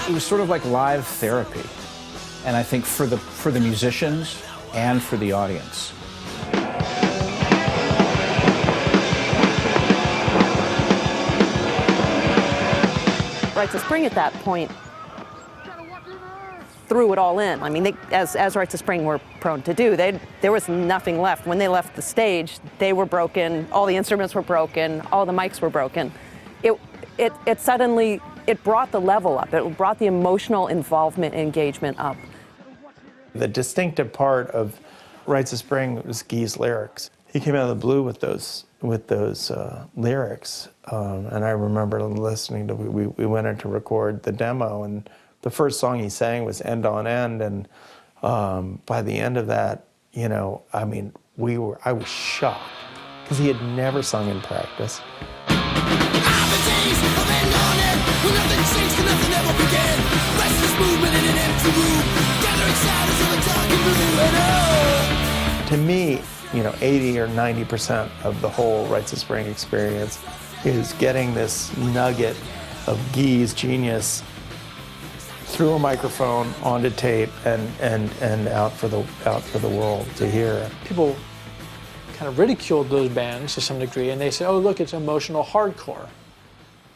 It was sort of like live therapy, and I think for the musicians and for the audience. Rites of Spring at that point threw it all in. I mean, as Rites of Spring were prone to do, there was nothing left. When they left the stage, they were broken, all the instruments were broken, all the mics were broken. It suddenly, it brought the level up. It brought the emotional involvement and engagement up. The distinctive part of Rites of Spring was Guy's lyrics. He came out of the blue with those lyrics, and I remember listening to. We went in to record the demo, and the first song he sang was "End on End," and by the end of that, you know, I mean, I was shocked because he had never sung in practice. To me, you know, 80 or 90% of the whole Rites of Spring experience is getting this nugget of Guy's genius through a microphone onto tape and out for the world to hear. People kind of ridiculed those bands to some degree, and they say, "Oh, look, it's emotional hardcore,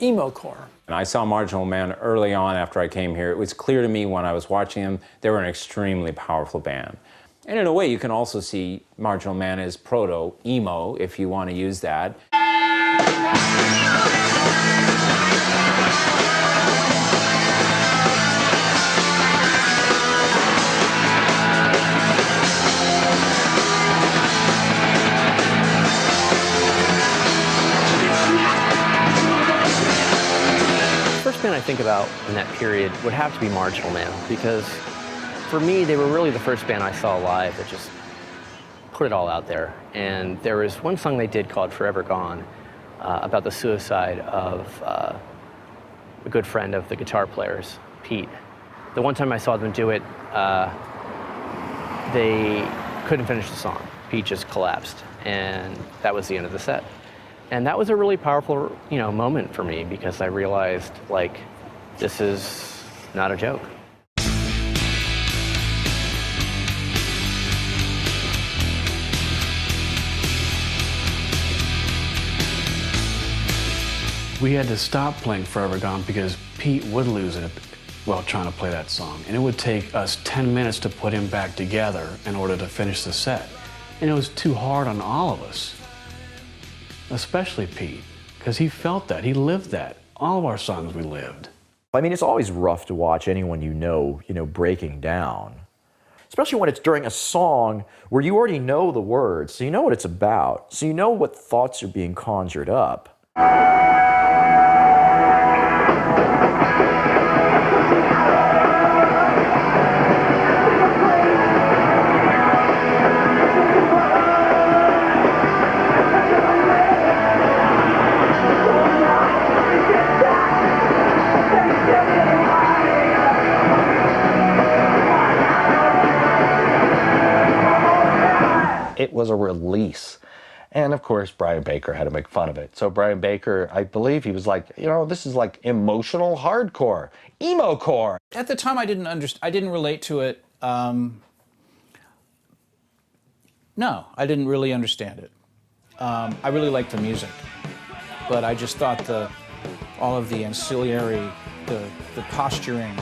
emo-core." And I saw Marginal Man early on after I came here. It was clear to me when I was watching them, they were an extremely powerful band. And in a way, you can also see Marginal Man as proto-emo, if you want to use that. The first band I think about in that period would have to be Marginal Man, because for me, they were really the first band I saw live that just put it all out there. And there was one song they did called Forever Gone about the suicide of a good friend of the guitar players, Pete. The one time I saw them do it, they couldn't finish the song. Pete just collapsed, and that was the end of the set. And that was a really powerful, you know, moment for me, because I realized, like, this is not a joke. We had to stop playing Forever Gone because Pete would lose it while trying to play that song. And it would take us 10 minutes to put him back together in order to finish the set. And it was too hard on all of us, especially Pete, because he felt that, he lived that. All of our songs we lived. I mean, it's always rough to watch anyone you know, breaking down. Especially when it's during a song where you already know the words, so you know what it's about, so you know what thoughts are being conjured up. It was a release. And of course, Brian Baker had to make fun of it. So Brian Baker, I believe he was like, you know, this is like emotional hardcore, emo-core. At the time, I didn't relate to it. No, I didn't really understand it. I really liked the music, but I just thought all of the ancillary, the posturing,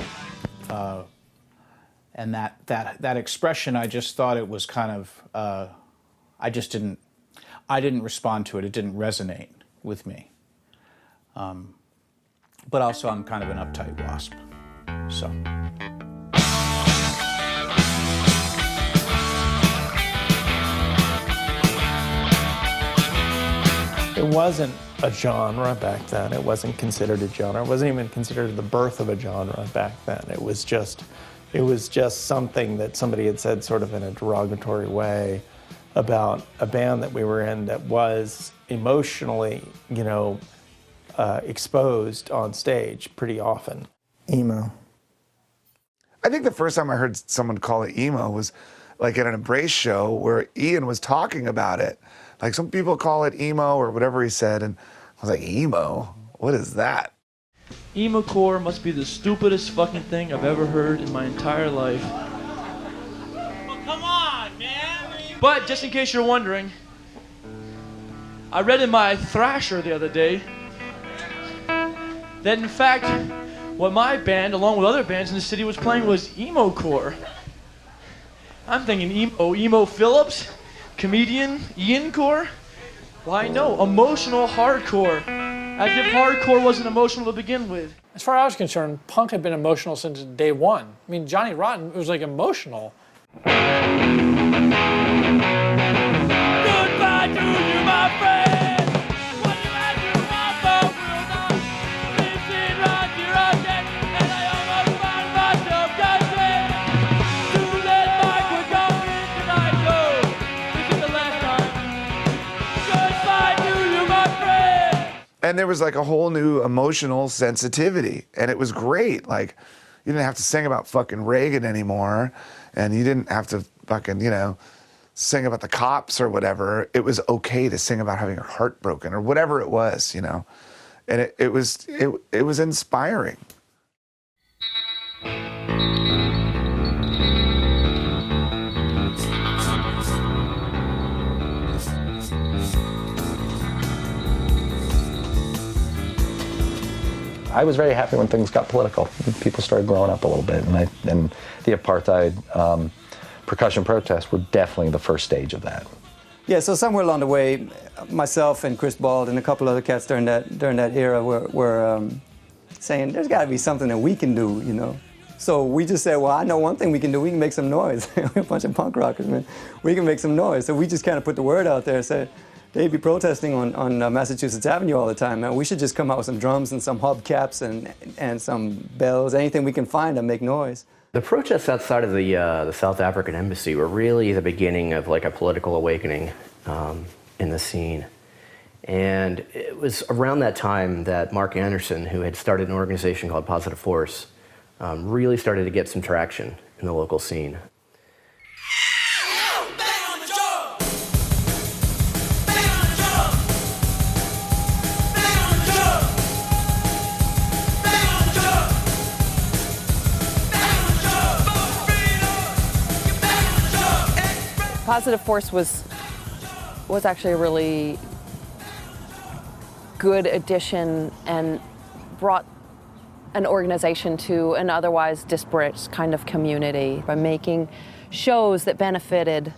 and that expression, I just thought it was kind of, I didn't respond to it. It didn't resonate with me. But also, I'm kind of an uptight wasp, so. It wasn't a genre back then. It wasn't considered a genre. It wasn't even considered the birth of a genre back then. It was just something that somebody had said sort of in a derogatory way about a band that we were in that was emotionally, you know, exposed on stage pretty often. Emo. I think the first time I heard someone call it emo was like at an Embrace show where Ian was talking about it. Like, some people call it emo or whatever he said, and I was like, emo? What is that? Emo core must be the stupidest fucking thing I've ever heard in my entire life. Well, come on, man. But just in case you're wondering, I read in my Thrasher the other day that in fact, what my band, along with other bands in the city, was playing was emo core. I'm thinking emo Phillips, comedian Ian core. Why no, emotional hardcore. As if hardcore wasn't emotional to begin with. As far as I was concerned, punk had been emotional since day one. I mean, Johnny Rotten was like emotional. Goodbye to you, my friend. What you had to want for will not. This is rock your again, and I almost found myself dancing. Too late, Mike, we're going tonight, so this is the last time. Goodbye to you, my friend. And there was like a whole new emotional sensitivity, and it was great. Like, you didn't have to sing about fucking Reagan anymore, and you didn't have to fucking, sing about the cops or whatever. It was okay to sing about having your heart broken or whatever it was, and it was inspiring. I was very happy when things got political. People started growing up a little bit, and the apartheid percussion protests were definitely the first stage of that. Yeah, so somewhere along the way, myself and Chris Bald and a couple other cats during that era were saying there's got to be something that we can do, So we just said, well, I know one thing we can do. We can make some noise. We're a bunch of punk rockers, man. We can make some noise. So we just kind of put the word out there and said, they'd be protesting on Massachusetts Avenue all the time, man. We should just come out with some drums and some hubcaps and some bells, anything we can find to make noise. The protests outside of the South African embassy were really the beginning of like a political awakening in the scene. And it was around that time that Mark Anderson, who had started an organization called Positive Force, really started to get some traction in the local scene. Positive Force was actually a really good addition and brought an organization to an otherwise disparate kind of community by making shows that benefited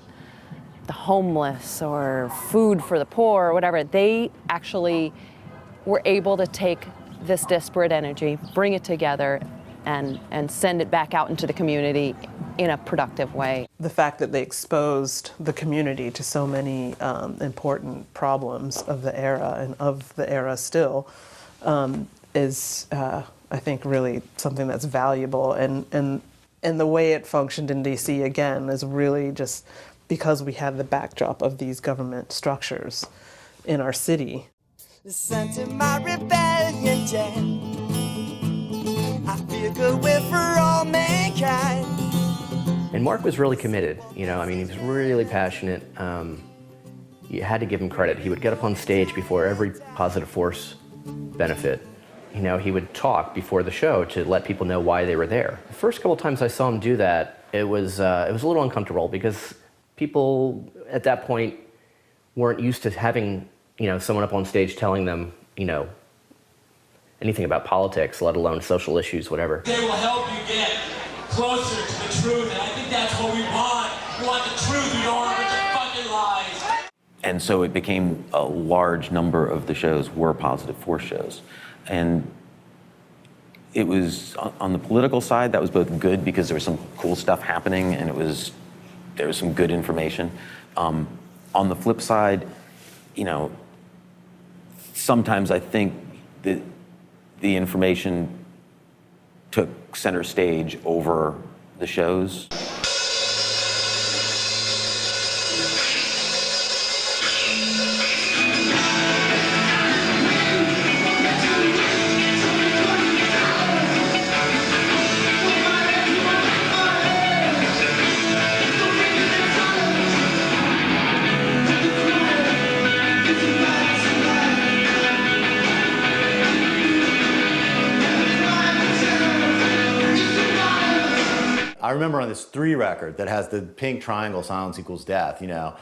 the homeless or food for the poor or whatever. They actually were able to take this disparate energy, bring it together, and send it back out into the community in a productive way. The fact that they exposed the community to so many important problems of the era and of the era still is, I think, really something that's valuable. And the way it functioned in DC, again, is really just because we had the backdrop of these government structures in our city. Listen to my rebellion chant. I feel good with for all mankind. And Mark was really committed, he was really passionate. You had to give him credit. He would get up on stage before every Positive Force benefit. He would talk before the show to let people know why they were there. The first couple times I saw him do that, it was a little uncomfortable because people at that point weren't used to having, someone up on stage telling them, anything about politics, let alone social issues, whatever. They will help you get closer to the truth, and I think that's what we want. We want the truth, we don't want a bunch of fucking lies. And so it became a large number of the shows were Positive Force shows. And it was, on the political side, that was both good because there was some cool stuff happening and there was some good information. On the flip side, sometimes I think that the information took center stage over the shows. remember on this 3 record that has the pink triangle, silence equals death, you know,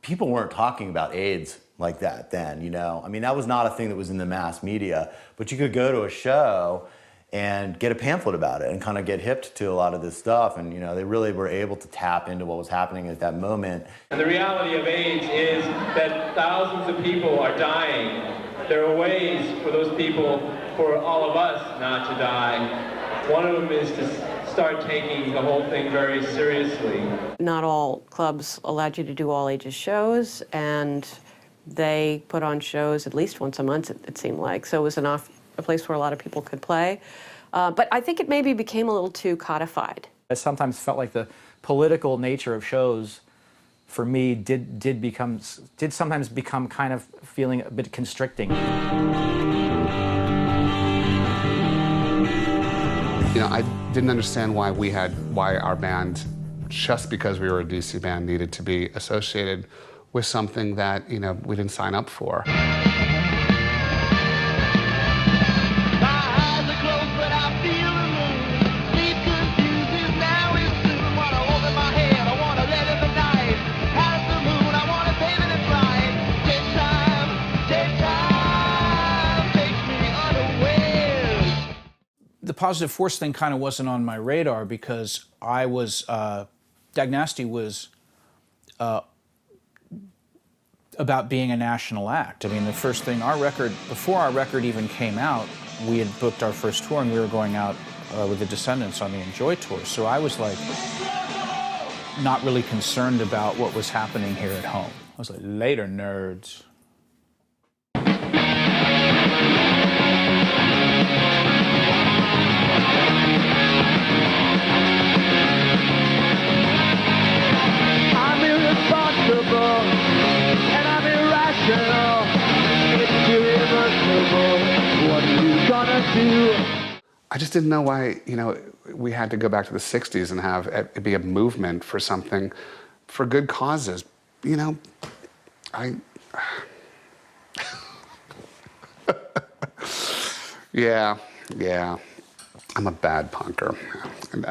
people weren't talking about AIDS like that then, you know. I mean, that was not a thing that was in the mass media, but you could go to a show and get a pamphlet about it and kind of get hipped to a lot of this stuff. And, you know, they really were able to tap into what was happening at that moment. And the reality of AIDS is that thousands of people are dying. There are ways for those people, for all of us, not to die. One of them is to start taking the whole thing very seriously. Not all clubs allowed you to do all ages shows, and they put on shows at least once a month, it seemed like. So it was a place where a lot of people could play. But I think it maybe became a little too codified. I sometimes felt like the political nature of shows, for me, did sometimes become kind of feeling a bit constricting. You know, I didn't understand why our band, just because we were a DC band, needed to be associated with something that, you know, we didn't sign up for. The Positive Force thing kind of wasn't on my radar because I was, Dag Nasty was about being a national act. I mean, the first thing, before our record even came out, we had booked our first tour and we were going out with the Descendants on the Enjoy tour. So I was like, not really concerned about what was happening here at home. I was like, later, nerds. And I'm irrational. It's irreversible. What are you gonna do? I just didn't know why, you know, we had to go back to the 60s and have it be a movement for something, for good causes. You know, yeah, I'm a bad punker. And,